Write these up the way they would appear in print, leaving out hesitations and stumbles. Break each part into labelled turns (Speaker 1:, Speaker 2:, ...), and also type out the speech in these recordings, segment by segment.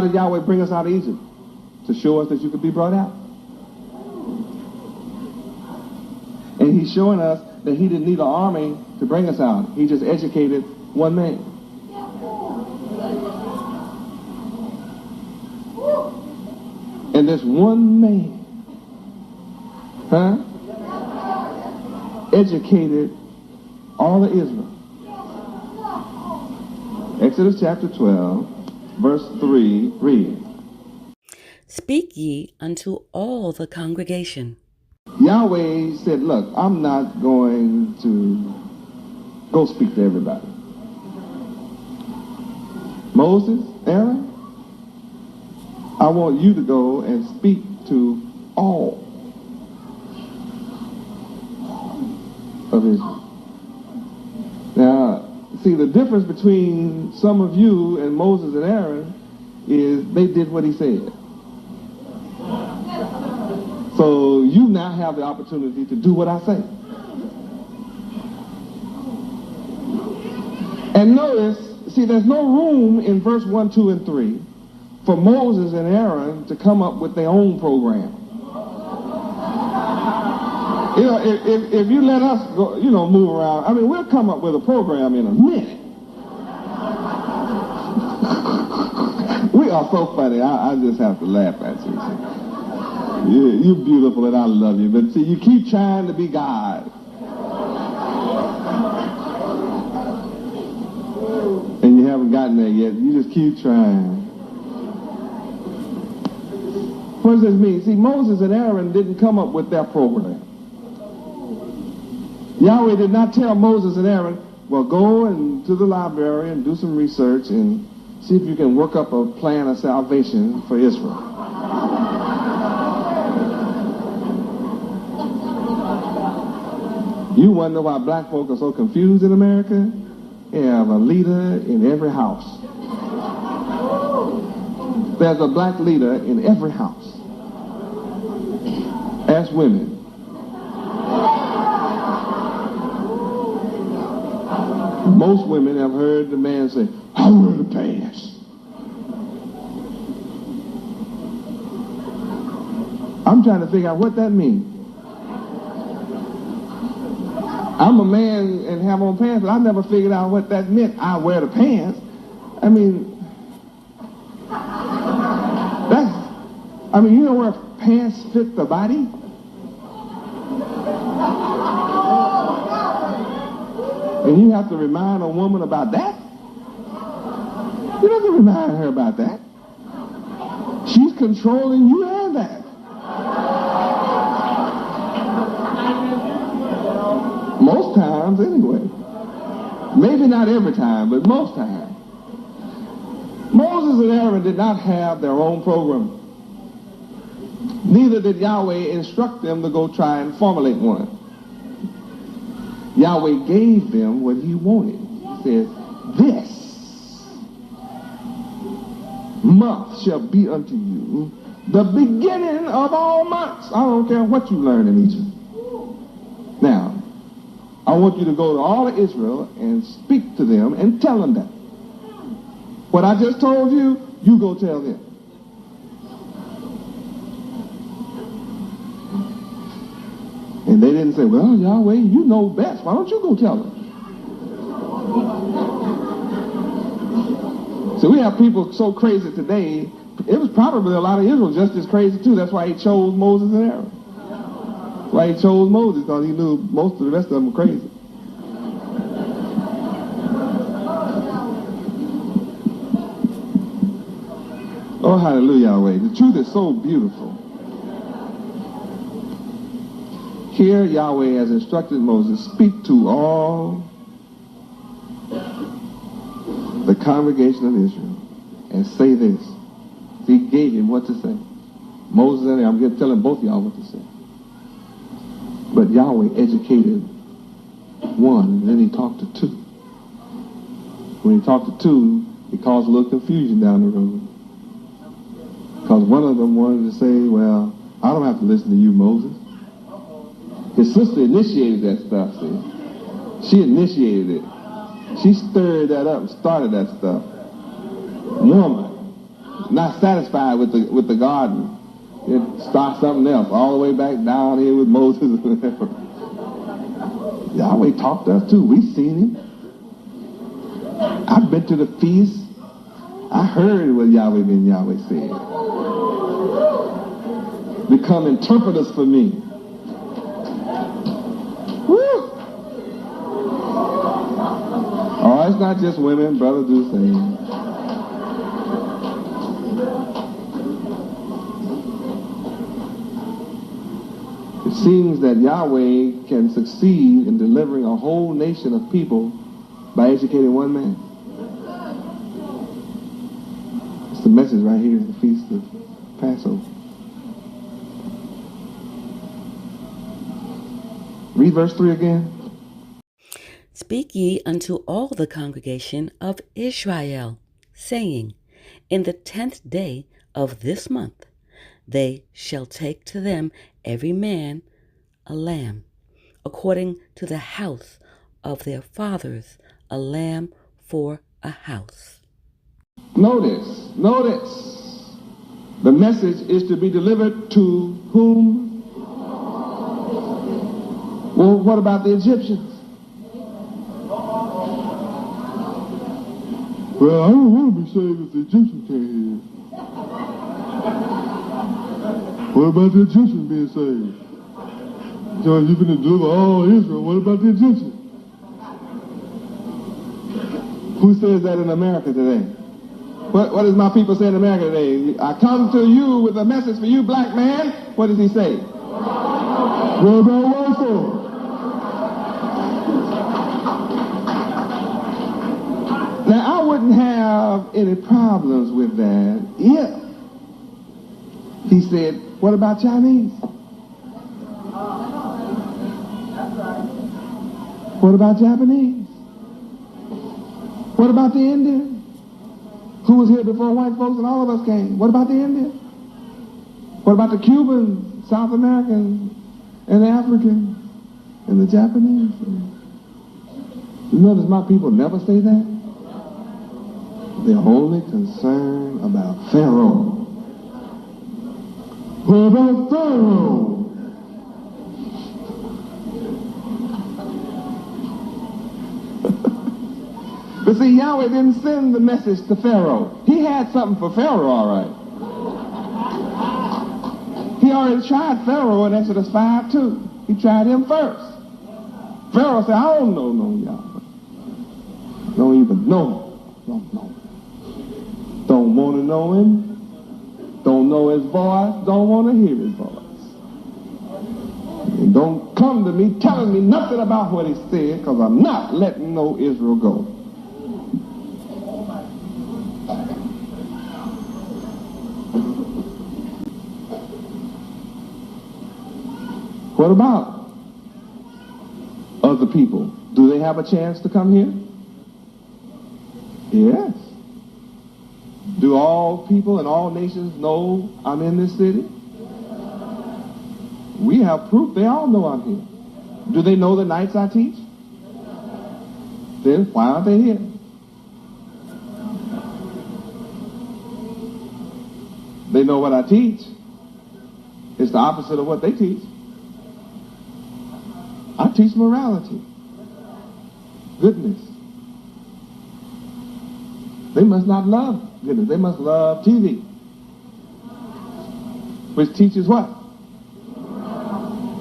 Speaker 1: did Yahweh bring us out of Egypt? To show us that you could be brought out. And he's showing us that he didn't need an army to bring us out. He just educated one man. And this one man, educated all of Israel. Exodus chapter 12, verse 3, read.
Speaker 2: Speak ye unto all the congregation.
Speaker 1: Yahweh said, look, I'm not going to go speak to everybody. Moses, Aaron, I want you to go and speak to all of Israel. Now, see, the difference between some of you and Moses and Aaron is they did what he said. So you now have the opportunity to do what I say. And notice, see, there's no room in verse 1, 2, and 3 for Moses and Aaron to come up with their own program. You know, if you let us go, you know, move around, I mean, we'll come up with a program in a minute. We are so funny. I just have to laugh at you. You're beautiful and I love you, but see, you keep trying to be God. And you haven't gotten there yet. You just keep trying. What does this mean? See, Moses and Aaron didn't come up with their program. Yahweh did not tell Moses and Aaron, well, go to the library and do some research and see if you can work up a plan of salvation for Israel. You wonder why black folk are so confused in America? You have a leader in every house. There's a black leader in every house. Ask women. Most women have heard the man say, I wear the pants. I'm trying to figure out what that means. I'm a man and have on pants, but I never figured out what that meant. I wear the pants. I mean, you know where pants fit the body? And you have to remind a woman about that? You don't have to remind her about that. She's controlling you and that. Most times, anyway. Maybe not every time, but most times. Moses and Aaron did not have their own program. Neither did Yahweh instruct them to go try and formulate one. Yahweh gave them what he wanted. He said, this month shall be unto you the beginning of all months. I don't care what you learn in Egypt. Now, I want you to go to all of Israel and speak to them and tell them that. What I just told you, you go tell them. And they didn't say, well, Yahweh, you know best. Why don't you go tell them? So we have people so crazy today. It was probably a lot of Israel just as crazy too. That's why he chose Moses and Aaron. Why he chose Moses, because he knew most of the rest of them were crazy. Oh, hallelujah, Yahweh. The truth is so beautiful. Here, Yahweh has instructed Moses, speak to all the congregation of Israel and say this. He gave him what to say. Moses and Aaron, I'm telling both of y'all what to say. But Yahweh educated one, and then he talked to two. When he talked to two, it caused a little confusion down the road. Because one of them wanted to say, well, I don't have to listen to you, Moses. His sister initiated that stuff, see. She initiated it. She stirred that up and started that stuff. Woman, not satisfied with the garden. It starts something else, all the way back down here with Moses. Yahweh talked to us too. We've seen him. I've been to the feast. I heard what Yahweh Ben Yahweh said. Become interpreters for me. Woo! Oh, it's not just women. Brothers do the same. It seems that Yahweh can succeed in delivering a whole nation of people by educating one man. It's the message right here at the Feast of Passover. Read verse 3 again.
Speaker 2: Speak ye unto all the congregation of Israel, saying, In the 10th day of this month they shall take to them every man a lamb, according to the house of their fathers, a lamb for a house.
Speaker 1: Notice. The message is to be delivered to whom? Well, what about the Egyptians? Well, I don't want to be saved if the Egyptians can't hear. What about the Egyptians being saved? So you're going to deliver all Israel. What about the Egyptians? Who says that in America today? What does my people say in America today? I come to you with a message for you, black man. What does he say? What about white folks? Now, I wouldn't have any problems with that if he said, what about Chinese? What about Japanese? What about the Indians? Who was here before white folks and all of us came? What about the Indians? What about the Cubans, South Americans, and the Africans, and the Japanese? You notice my people never say that? They're only concerned about Pharaoh. What about Pharaoh? But see, Yahweh didn't send the message to Pharaoh. He had something for Pharaoh, all right. He already tried Pharaoh in Exodus 5:2. He tried him first. Pharaoh said, I don't know no Yahweh. Don't even know him. Don't know him. Don't want to know him. Don't know his voice. Don't want to hear his voice. And don't come to me telling me nothing about what he said, because I'm not letting no Israel go. What about other people? Do they have a chance to come here? Yes. Do all people and all nations know I'm in this city? We have proof. They all know I'm here. Do they know the nights I teach? Then why aren't they here? They know what I teach. It's the opposite of what they teach. I teach morality, goodness. They must not love goodness. They must love TV, which teaches what?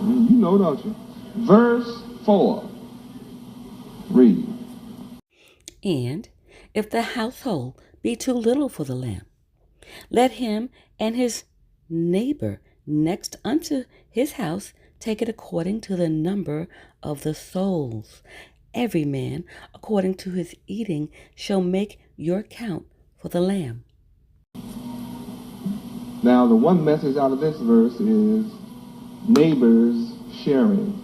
Speaker 1: You know, don't you? Verse 4. Read.
Speaker 2: And if the household be too little for the lamb, let him and his neighbor next unto his house take it according to the number of the souls. Every man, according to his eating, shall make your count for the lamb.
Speaker 1: Now, the one message out of this verse is neighbors sharing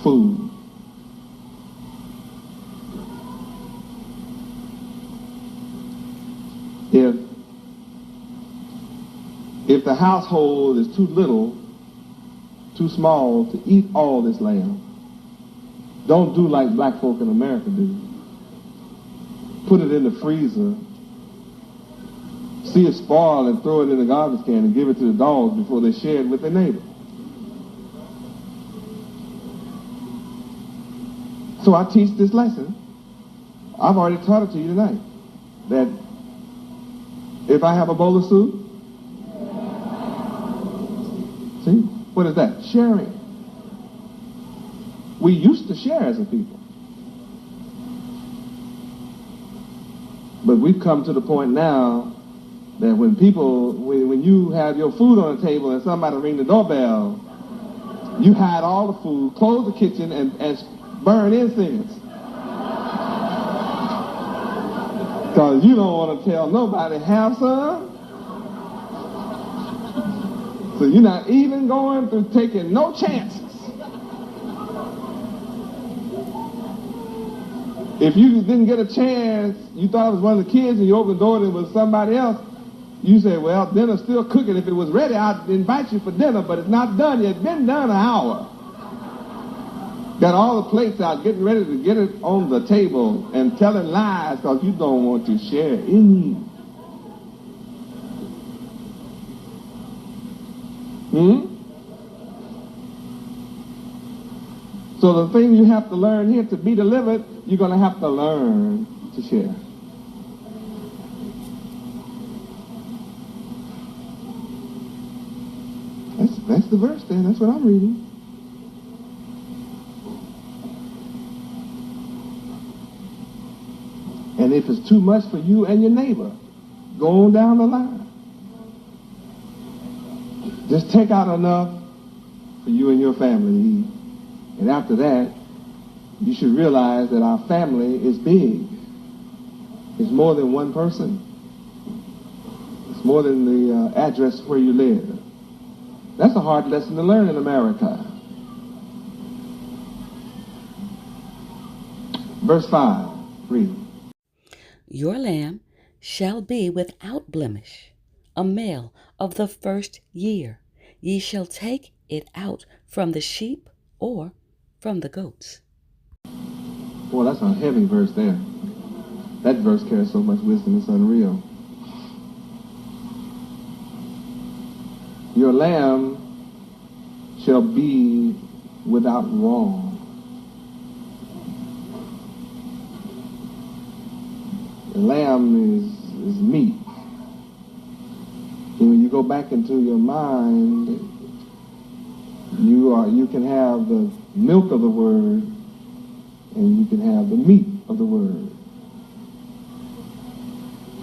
Speaker 1: food. If the household is too little, too small to eat all this lamb, don't do like black folk in America do. Put it in the freezer see it spoil and throw it in the garbage can and give it to the dogs before they share it with their neighbor. So I teach this lesson. I've already taught it to you tonight. That if I have a bowl of soup, see, what is that? Sharing. We used to share as a people. But we've come to the point now that when you have your food on the table and somebody ring the doorbell, you hide all the food, close the kitchen, and burn incense. Because you don't want to tell nobody, have some. So you're not even going through taking no chances. If you didn't get a chance, you thought it was one of the kids, and you opened the door and it was somebody else, you say, well, dinner's still cooking. If it was ready, I'd invite you for dinner, but it's not done yet. It's been done an hour. Got all the plates out, getting ready to get it on the table and telling lies because you don't want to share any. So the thing you have to learn here, to be delivered, you're going to have to learn to share. That's the verse there. That's what I'm reading. And if it's too much for you and your neighbor, go on down the line. Just take out enough for you and your family to eat. And after that, you should realize that our family is big. It's more than one person. It's more than the address where you live. That's a hard lesson to learn in America. Verse 5, read.
Speaker 2: Your lamb shall be without blemish, a male of the first year. Ye shall take it out from the sheep or from the goats.
Speaker 1: Boy, that's a heavy verse there. That verse carries so much wisdom, it's unreal. Your lamb shall be without wrong. The lamb is meat. And when you go back into your mind, you can have the milk of the word and you can have the meat of the word.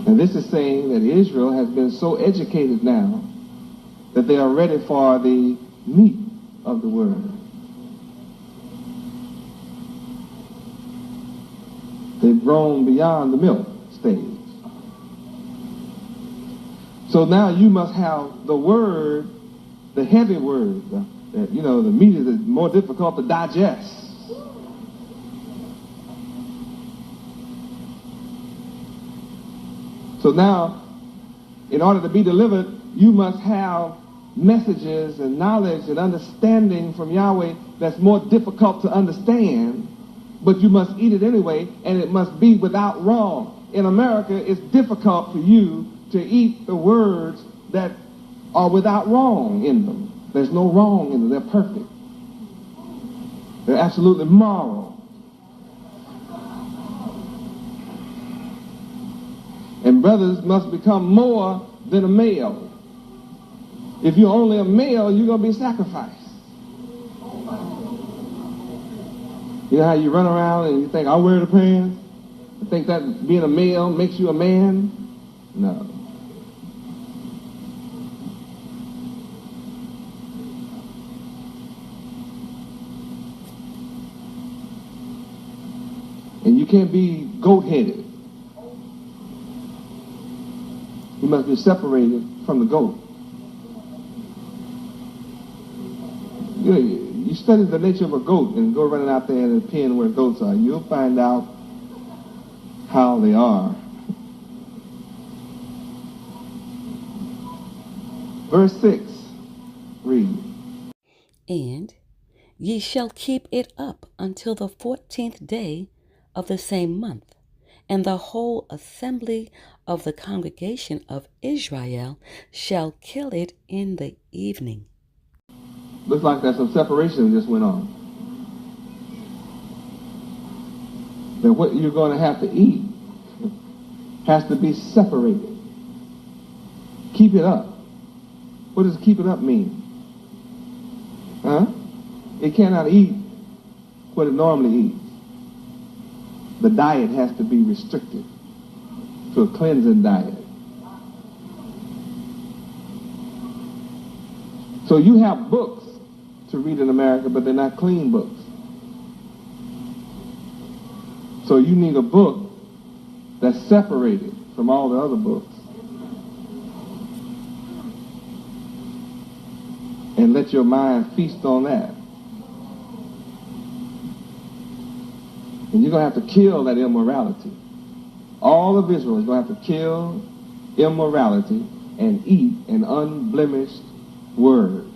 Speaker 1: And this is saying that Israel has been so educated now that they are ready for the meat of the word. They've grown beyond the milk stage. So now you must have the word, the heavy word. The meat is more difficult to digest. So now, in order to be delivered, you must have messages and knowledge and understanding from Yahweh that's more difficult to understand, but you must eat it anyway, and it must be without wrong. In America, it's difficult for you to eat the words that are without wrong in them. There's no wrong in them. They're perfect. They're absolutely moral. And brothers must become more than a male. If you're only a male, you're going to be sacrificed. You know how you run around and you think, I'll wear the pants? You think that being a male makes you a man? No. And you can't be goat-headed. You must be separated from the goat. You study the nature of a goat and go running out there in the pen where goats are. You'll find out how they are. Verse 6, read.
Speaker 2: And ye shall keep it up until the 14th day of the same month, And the whole assembly of the congregation of Israel shall kill it in the evening.
Speaker 1: Looks like there's some separation that just went on. That what you're going to have to eat has to be separated. Keep it up. What does keep it up mean? Huh? It cannot eat what it normally eats. The diet has to be restricted to a cleansing diet. So you have books to read in America, but they're not clean books. So you need a book that's separated from all the other books. And let your mind feast on that. And you're going to have to kill that immorality. All of Israel is going to have to kill immorality and eat an unblemished word.